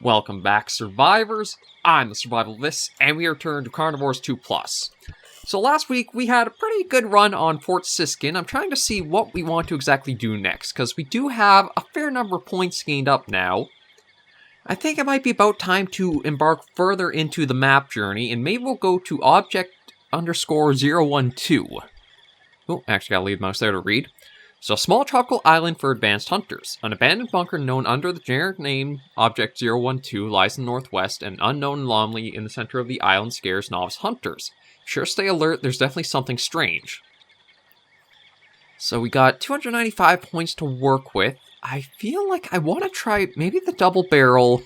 Welcome back, survivors. I'm the SurvivalVis, and we return to Carnivores 2+. So last week, we had a pretty good run on Fort Siskin. I'm trying to see what we want to exactly do next, because we do have a fair number of points gained up now. I think it might be about time to embark further into the map journey, and maybe we'll go to object_012. Oh, actually gotta leave the mouse there to read. So, a small tropical island for advanced hunters. An abandoned bunker known under the generic name Object 012 lies in the northwest, and an unknown anomaly in the center of the island scares novice hunters. Sure, stay alert, there's definitely something strange. So we got 295 points to work with. I feel like I want to try maybe the double barrel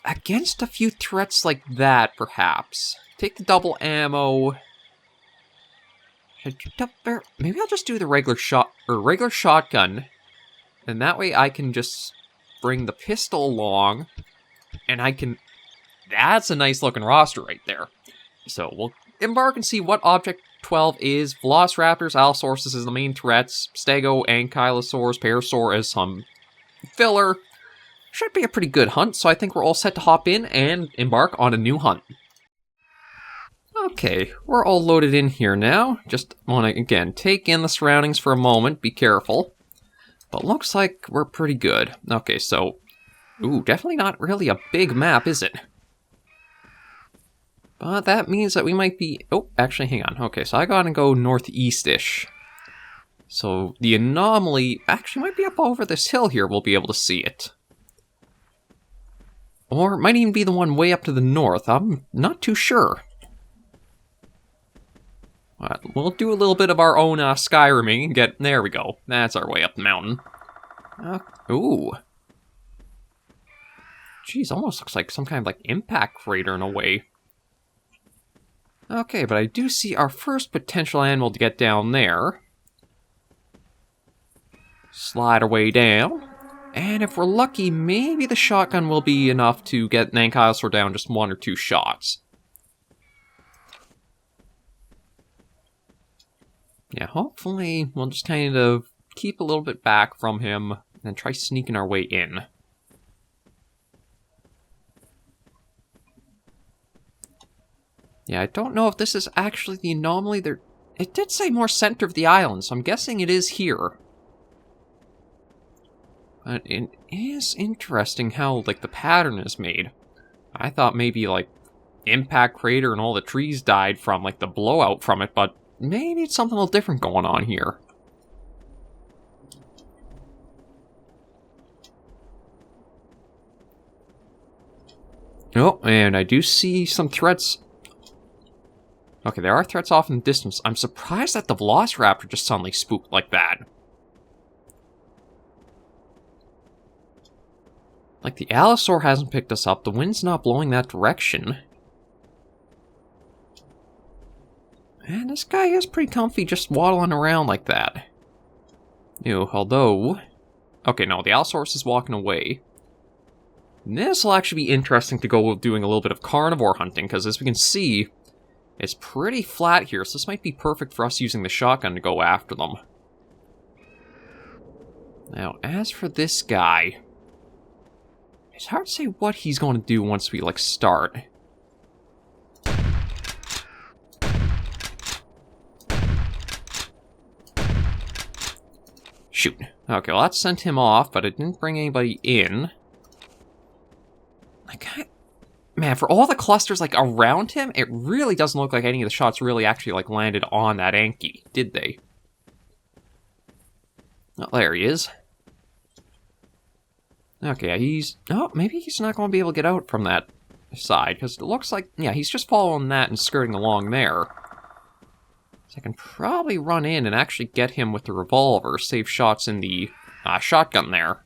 against a few threats like that, perhaps. Take the double ammo. Maybe I'll just do the regular shotgun, and that way I can just bring the pistol along, and I can. That's a nice looking roster right there. So we'll embark and see what Object 12 is. Velociraptors, Allosaurus is the main threats. Stego, Ankylosaurus, Parasaur as some filler. Should be a pretty good hunt, so I think we're all set to hop in and embark on a new hunt. Okay, we're all loaded in here now. Just want to, again, take in the surroundings for a moment. Be careful. But looks like we're pretty good. Okay, so... Ooh, definitely not really a big map, is it? But that means that we might be... Oh, actually, hang on. Okay, so I gotta go northeast-ish. So the anomaly actually might be up over this hill here. We'll be able to see it. Or it might even be the one way up to the north. I'm not too sure. We'll do a little bit of our own Skyriming and get... There we go. That's our way up the mountain. Ooh. Jeez, almost looks like some kind of like impact crater in a way. Okay, but I do see our first potential animal to get down there. Slide our way down. And if we're lucky, maybe the shotgun will be enough to get an Ankylosaur down just 1 or 2 shots. Yeah, hopefully we'll just kind of keep a little bit back from him and try sneaking our way in. Yeah, I don't know if this is actually the anomaly. It did say more center of the island, so I'm guessing it is here. But it is interesting how, like, the pattern is made. I thought maybe, like, impact crater and all the trees died from, like, the blowout from it, but maybe it's something a little different going on here. Oh, and I do see some threats. Okay, there are threats off in the distance. I'm surprised that the Velociraptor just suddenly spooked like that. Like, the Allosaur hasn't picked us up. The wind's not blowing that direction. And this guy is pretty comfy just waddling around like that. Ew, although... Okay, no, the Allosaurus is walking away. This will actually be interesting to go doing a little bit of carnivore hunting, because as we can see, it's pretty flat here, so this might be perfect for us using the shotgun to go after them. Now, as for this guy... It's hard to say what he's going to do once we, like, start. Shoot. Okay, well that sent him off, but it didn't bring anybody in. Like, man, for all the clusters, like, around him, it really doesn't look like any of the shots really actually, like, landed on that Anky, did they? Oh, there he is. Okay, he's... Oh, maybe he's not going to be able to get out from that side, because it looks like... Yeah, he's just following that and skirting along there. So I can probably run in and actually get him with the revolver, save shots in the shotgun there.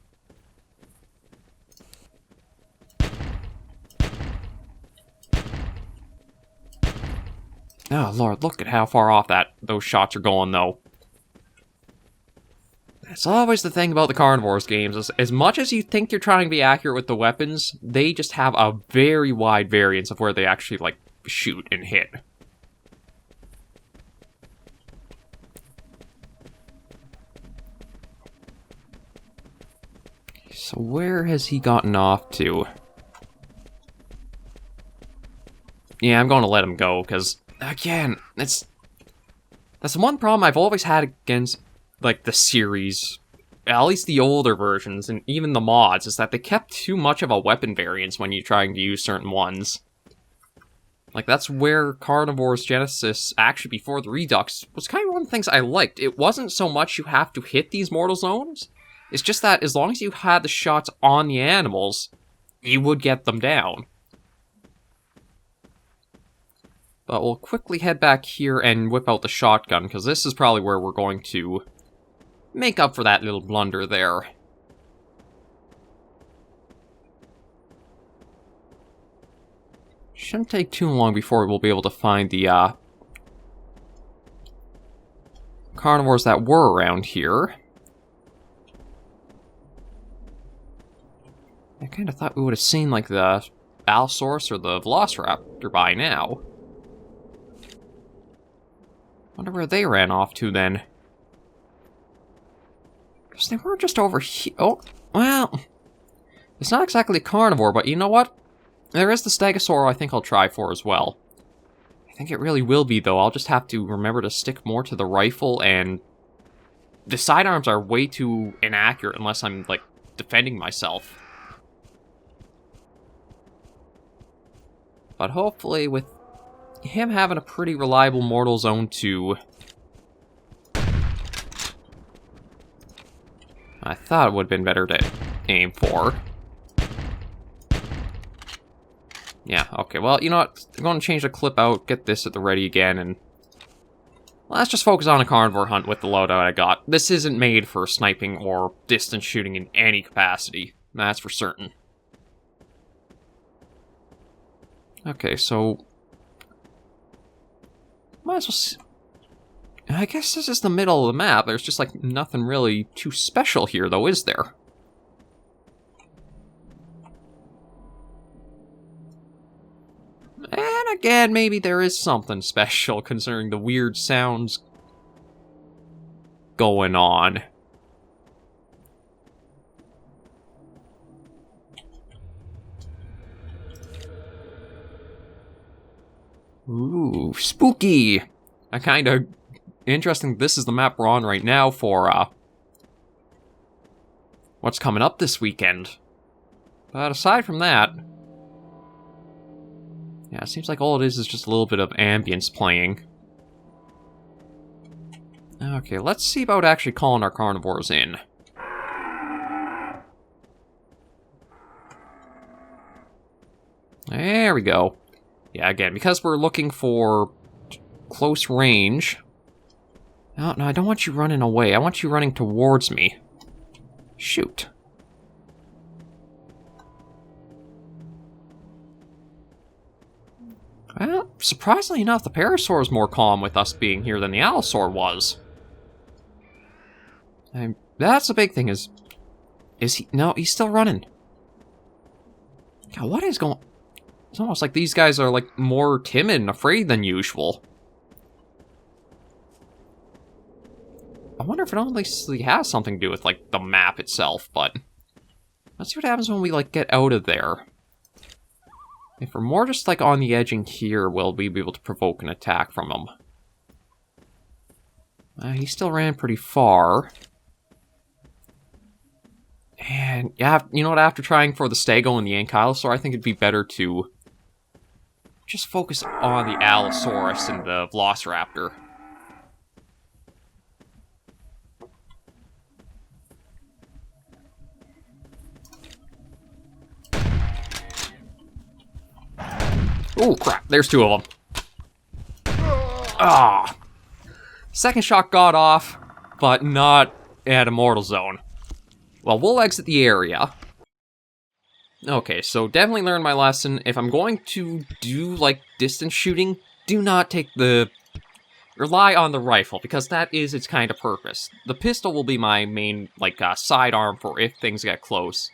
Oh, Lord, look at how far off those shots are going, though. That's always the thing about the Carnivores games. As much as you think you're trying to be accurate with the weapons, they just have a very wide variance of where they actually, like, shoot and hit. So where has he gotten off to? Yeah, I'm going to let him go, because, again, that's one problem I've always had against, like, the series, at least the older versions, and even the mods, is that they kept too much of a weapon variance when you're trying to use certain ones. Like, that's where Carnivores Genesis, actually before the Redux, was kind of one of the things I liked. It wasn't so much you have to hit these mortal zones, it's just that as long as you had the shots on the animals, you would get them down. But we'll quickly head back here and whip out the shotgun, because this is probably where we're going to make up for that little blunder there. Shouldn't take too long before we'll be able to find the carnivores that were around here. I kind of thought we would have seen, like, the Allosaurus or the Velociraptor by now. Wonder where they ran off to, then. Because they were just over here. Oh, well. It's not exactly a carnivore, but you know what? There is the Stegosaur I think I'll try for as well. I think it really will be, though. I'll just have to remember to stick more to the rifle, and the sidearms are way too inaccurate unless I'm, like, defending myself. But hopefully, with him having a pretty reliable mortal zone too, I thought it would have been better to aim for. Yeah, okay, well, you know what? I'm going to change the clip out, get this at the ready again, and let's just focus on a carnivore hunt with the loadout I got. This isn't made for sniping or distance shooting in any capacity. That's for certain. Okay, so might as well see. I guess this is the middle of the map. There's just, like, nothing really too special here, though, is there? And again, maybe there is something special concerning the weird sounds going on. Ooh, spooky! Kind of interesting this is the map we're on right now for, what's coming up this weekend. But aside from that, yeah, it seems like all it is just a little bit of ambience playing. Okay, let's see about actually calling our carnivores in. There we go. Yeah, again, because we're looking for close range. No, I don't want you running away. I want you running towards me. Shoot. Well, surprisingly enough, the Parasaur is more calm with us being here than the Allosaur was. And that's the big thing is he... No, he's still running. God, what is going... It's almost like these guys are, like, more timid and afraid than usual. I wonder if it honestly has something to do with, like, the map itself, but... Let's see what happens when we, like, get out of there. If we're more just, like, on the edging here, will we be able to provoke an attack from him? He still ran pretty far. And, yeah, you know what, after trying for the Stego and the Ankylosaur, I think it'd be better to just focus on the Allosaurus and the Velociraptor. Oh, crap, there's two of them. Ah! Second shot got off, but not at a mortal zone. Well, we'll exit the area. Okay, so definitely learned my lesson. If I'm going to do, like, distance shooting, do not take the... Rely on the rifle, because that is its kind of purpose. The pistol will be my main, like, sidearm for if things get close.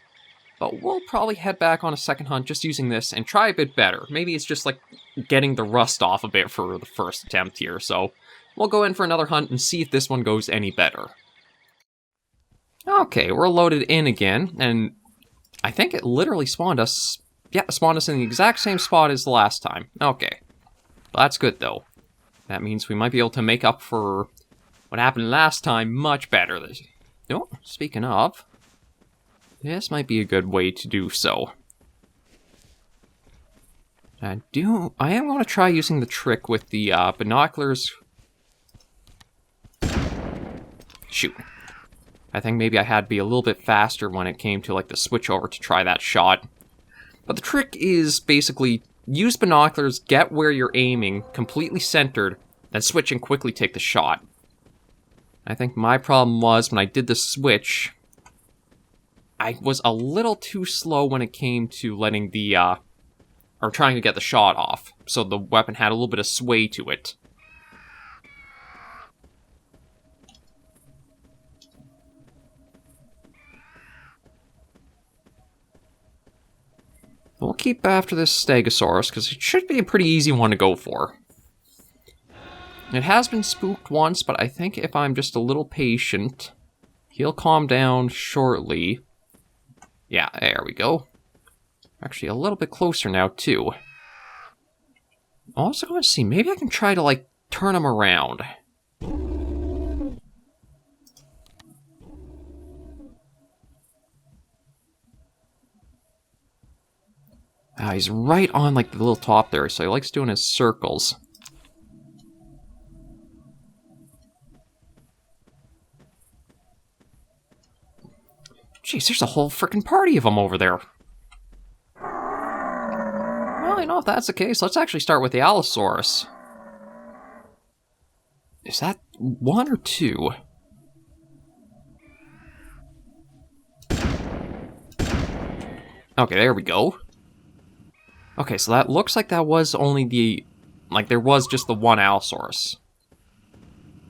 But we'll probably head back on a second hunt just using this and try a bit better. Maybe it's just, like, getting the rust off a bit for the first attempt here, so... We'll go in for another hunt and see if this one goes any better. Okay, we're loaded in again, and I think it literally spawned us... Yeah, it spawned us in the exact same spot as the last time. Okay. Well, that's good, though. That means we might be able to make up for what happened last time much better. Oh, speaking of, this might be a good way to do so. I am going to try using the trick with the binoculars. Shoot. I think maybe I had to be a little bit faster when it came to like the switch over to try that shot. But the trick is basically use binoculars, get where you're aiming, completely centered, then switch and quickly take the shot. I think my problem was when I did the switch, I was a little too slow when it came to letting the, or trying to get the shot off. So the weapon had a little bit of sway to it. We'll keep after this Stegosaurus, because it should be a pretty easy one to go for. It has been spooked once, but I think if I'm just a little patient, he'll calm down shortly. Yeah, there we go. Actually, a little bit closer now, too. I'm also going to see, maybe I can try to, like, turn him around. Ah, he's right on, like, the little top there, so he likes doing his circles. Jeez, there's a whole frickin' party of them over there. Well, you know, if that's the case, let's actually start with the Allosaurus. Is that one or two? Okay, there we go. Okay, so that looks like that was only the... Like, there was just the one Allosaurus.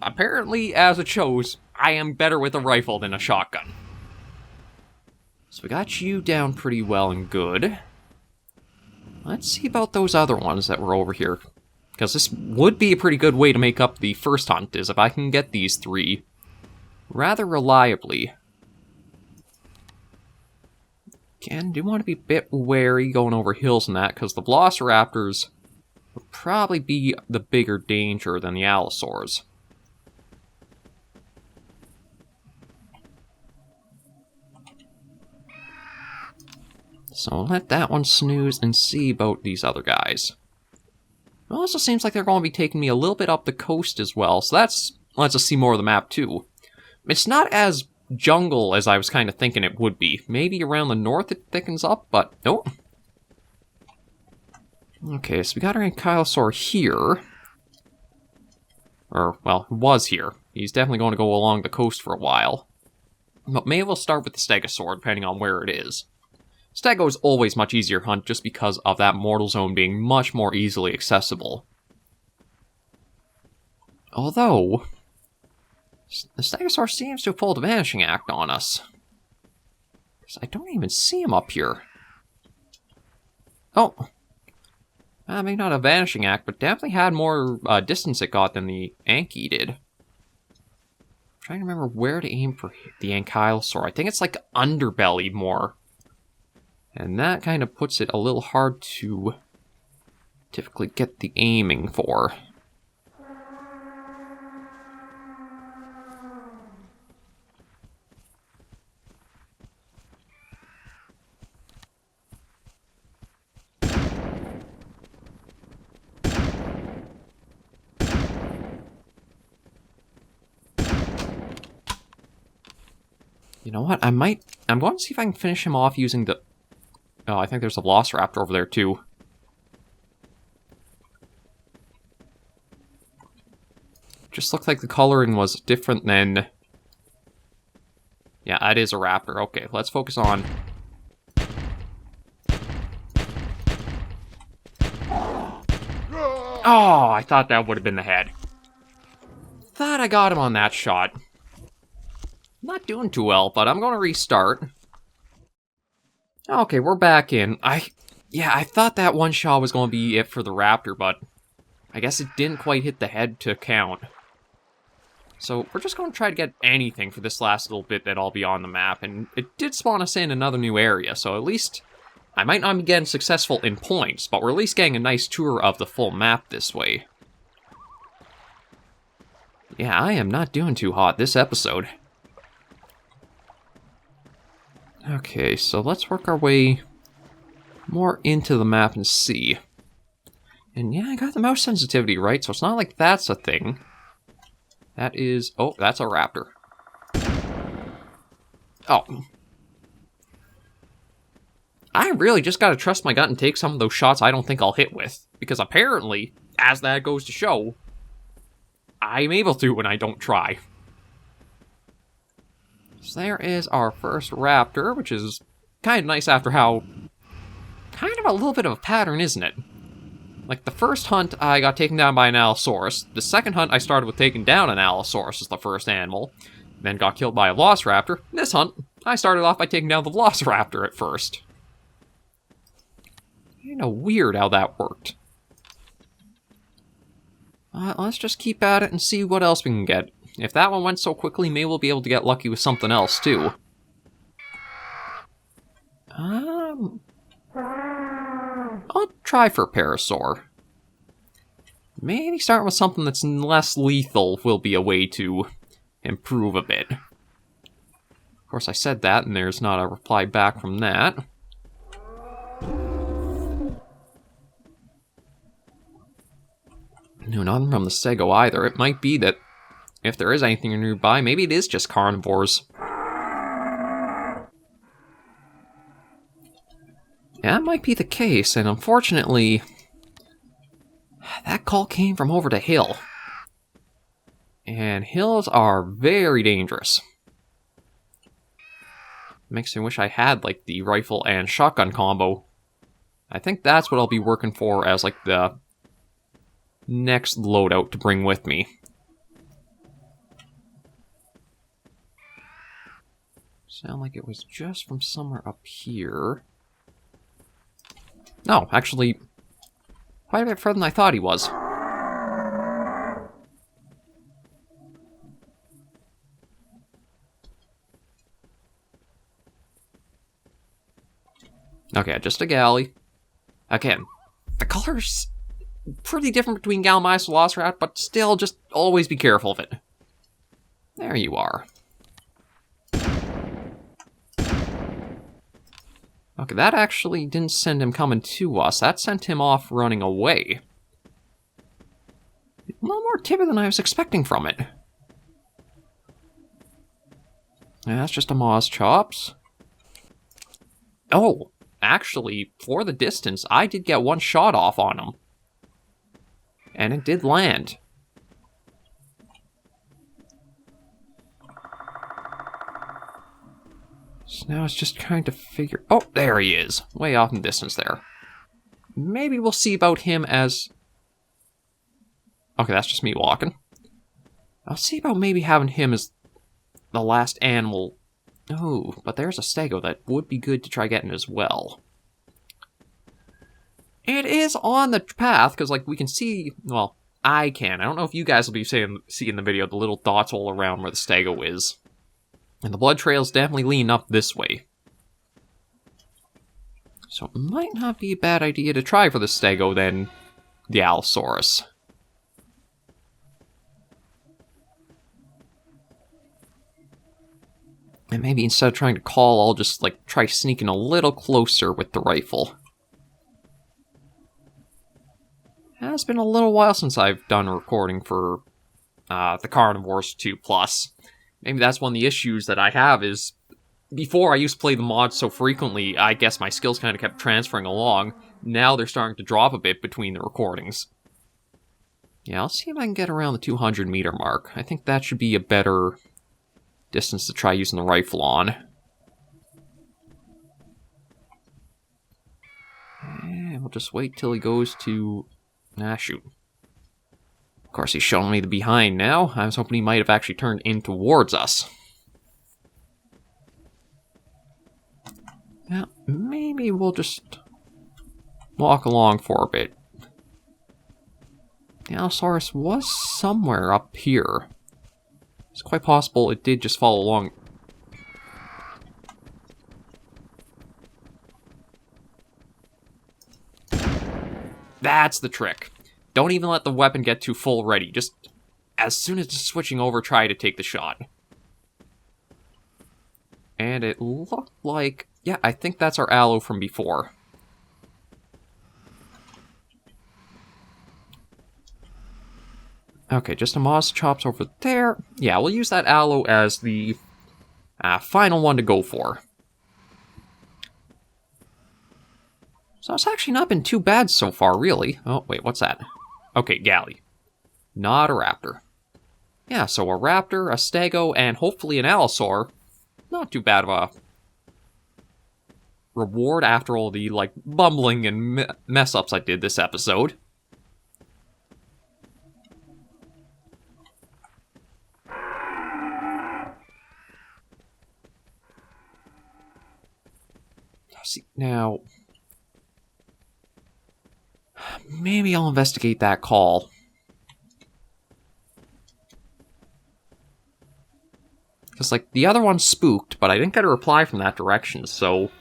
Apparently, as it shows, I am better with a rifle than a shotgun. So we got you down pretty well and good. Let's see about those other ones that were over here. Because this would be a pretty good way to make up the first hunt, is if I can get these three rather reliably. Again, do want to be a bit wary going over hills and that, because the Velociraptors would probably be the bigger danger than the Allosaurs. So let that one snooze and see about these other guys. It also seems like they're going to be taking me a little bit up the coast as well, so that's lets us see more of the map too. It's not as jungle as I was kind of thinking it would be. Maybe around the north it thickens up, but nope. Okay, so we got our Ankylosaur here. Or, well, was here. He's definitely going to go along the coast for a while. But maybe we'll start with the Stegosaur, depending on where it is. Stego is always much easier to hunt just because of that mortal zone being much more easily accessible. Although, the Stegosaur seems to have pulled a Vanishing Act on us. Because I don't even see him up here. Oh. Maybe not a Vanishing Act, but definitely had more distance it got than the Anky did. I'm trying to remember where to aim for the Ankylosaur. I think it's like underbelly more. And that kind of puts it a little hard to typically get the aiming for. You know what? I'm going to see if I can finish him off using the... Oh, I think there's a Velociraptor over there, too. Just looked like the coloring was different than... Yeah, that is a raptor. Okay, let's focus on... Oh, I thought that would have been the head. Thought I got him on that shot. Not doing too well, but I'm going to restart. Okay, we're back in. Yeah, I thought that one shot was going to be it for the raptor, but I guess it didn't quite hit the head to count. So we're just going to try to get anything for this last little bit that I'll be on the map, and it did spawn us in another new area, so at least I might not be getting successful in points, but we're at least getting a nice tour of the full map this way. Yeah, I am not doing too hot this episode. Okay, so let's work our way more into the map and see. And yeah, I got the mouse sensitivity right, so it's not like that's a thing. That is... oh, that's a raptor. Oh. I really just gotta trust my gut and take some of those shots I don't think I'll hit with. Because apparently, as that goes to show, I'm able to when I don't try. So there is our first raptor, which is kind of nice after how... kind of a little bit of a pattern, isn't it? Like, the first hunt, I got taken down by an Allosaurus. The second hunt, I started with taking down an Allosaurus as the first animal. Then got killed by a Velociraptor. This hunt, I started off by taking down the Velociraptor at first. Kinda weird how that worked. Let's just keep at it and see what else we can get. If that one went so quickly, maybe we'll be able to get lucky with something else, too. I'll try for Parasaur. Maybe starting with something that's less lethal will be a way to improve a bit. Of course, I said that, and there's not a reply back from that. No, nothing from the Stego either. It might be that if there is anything nearby, maybe it is just Carnivores. Yeah, that might be the case, and unfortunately, that call came from over the hill. And hills are very dangerous. Makes me wish I had, like, the rifle and shotgun combo. I think that's what I'll be working for as, like, the next loadout to bring with me. Sound like it was just from somewhere up here. No, actually, quite a bit further than I thought he was. Okay, just a galley. Again, the color's pretty different between Gallimimus and Velociraptor, but still, just always be careful of it. There you are. Okay, that actually didn't send him coming to us. That sent him off running away. A little more timid than I was expecting from it. Yeah, that's just a Moz Chops. Oh, actually, for the distance, I did get one shot off on him. And it did land. So now it's just trying to figure... oh, there he is. Way off in the distance there. Maybe we'll see about him as... okay, that's just me walking. I'll see about maybe having him as the last animal. Oh, but there's a Stego that would be good to try getting as well. It is on the path, because, like, we can see... well, I can. I don't know if you guys will be seeing the video, the little dots all around where the Stego is. And the blood trail's definitely leaning up this way. So it might not be a bad idea to try for the Stego than the Allosaurus. And maybe instead of trying to call, I'll just, like, try sneaking a little closer with the rifle. It's been a little while since I've done recording for the Carnivores 2+. Maybe that's one of the issues that I have is, before I used to play the mods so frequently, I guess my skills kind of kept transferring along. Now they're starting to drop a bit between the recordings. Yeah, I'll see if I can get around the 200 meter mark. I think that should be a better distance to try using the rifle on. And we'll just wait till he goes to... ah, shoot. Of course, he's showing me the behind now. I was hoping he might have actually turned in towards us. Now, maybe we'll just walk along for a bit. The Allosaurus was somewhere up here. It's quite possible it did just follow along. That's the trick. Don't even let the weapon get too full ready. Just as soon as it's switching over, try to take the shot. And it looked like... yeah, I think that's our aloe from before. Okay, just a moss chops over there. Yeah, we'll use that aloe as the final one to go for. So it's actually not been too bad so far, really. Oh, wait, what's that? Okay, galley. Not a raptor. Yeah, so a raptor, a stego, and hopefully an allosaur. Not too bad of a reward after all the, like, bumbling and mess-ups I did this episode. See, now... maybe I'll investigate that call. Because, like, the other one spooked, but I didn't get a reply from that direction, so...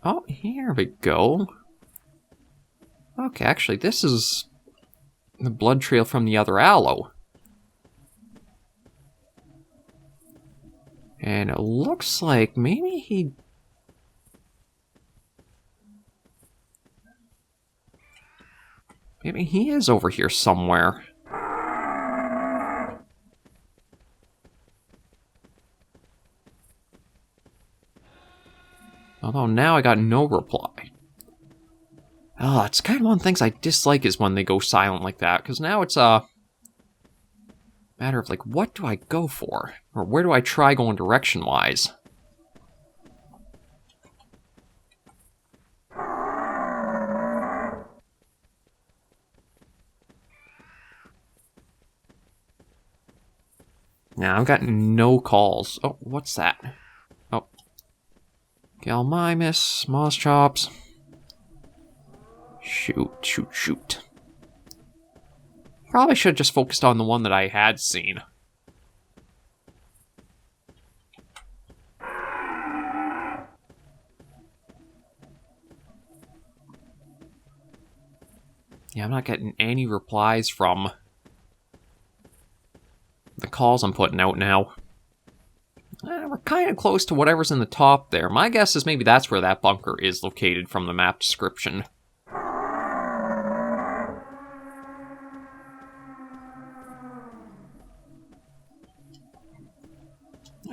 oh, here we go. Okay, actually, this is the blood trail from the other aloe. And it looks like maybe he... maybe he is over here somewhere. Although now I got no reply. Oh, it's kind of one of the things I dislike is when they go silent like that, because now it's a matter of, like, what do I go for? Or where do I try going direction-wise? Now, I've got no calls. Oh, what's that? Oh. Galmimus, Moss Chops. Shoot. Probably should have just focused on the one that I had seen. Yeah, I'm not getting any replies from the calls I'm putting out now. We're kind of close to whatever's in the top there. My guess is maybe that's where that bunker is located from the map description.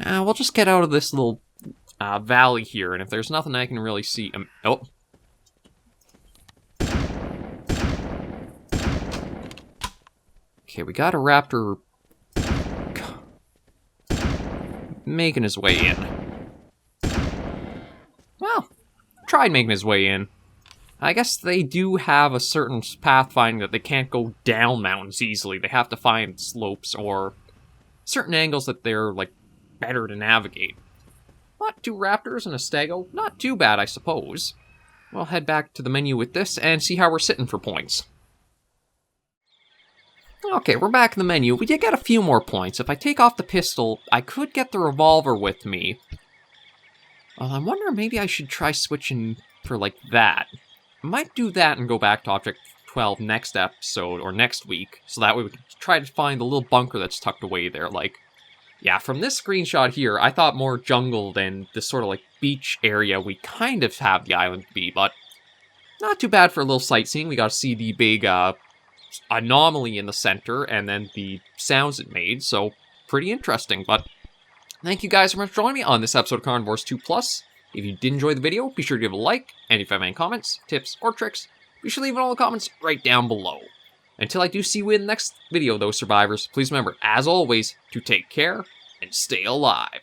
We'll just get out of this little valley here, and if there's nothing I can really see... oh. Okay, we got a raptor making his way in. Well, tried making his way in. I guess they do have a certain pathfinding that they can't go down mountains easily. They have to find slopes or certain angles that they're, like, better to navigate. Not two raptors and a stego. Not too bad, I suppose. We'll head back to the menu with this and see how we're sitting for points. Okay, we're back in the menu. We did get a few more points. If I take off the pistol, I could get the revolver with me. Well, I wonder maybe I should try switching for, like, that. I might do that and go back to Object 12 next episode, or next week, so that way we can try to find the little bunker that's tucked away there, like... yeah, from this screenshot here, I thought more jungle than this sort of, like, beach area we kind of have the island to be, but... not too bad for a little sightseeing. We got to see the big, anomaly in the center, and then the sounds it made, so pretty interesting. But thank you guys so much for joining me on this episode of Carnivores 2+. If you did enjoy the video, be sure to give it a like, and if you have any comments, tips, or tricks, be sure to leave it in all the comments right down below. Until I do see you in the next video, though, survivors, please remember, as always, to take care and stay alive.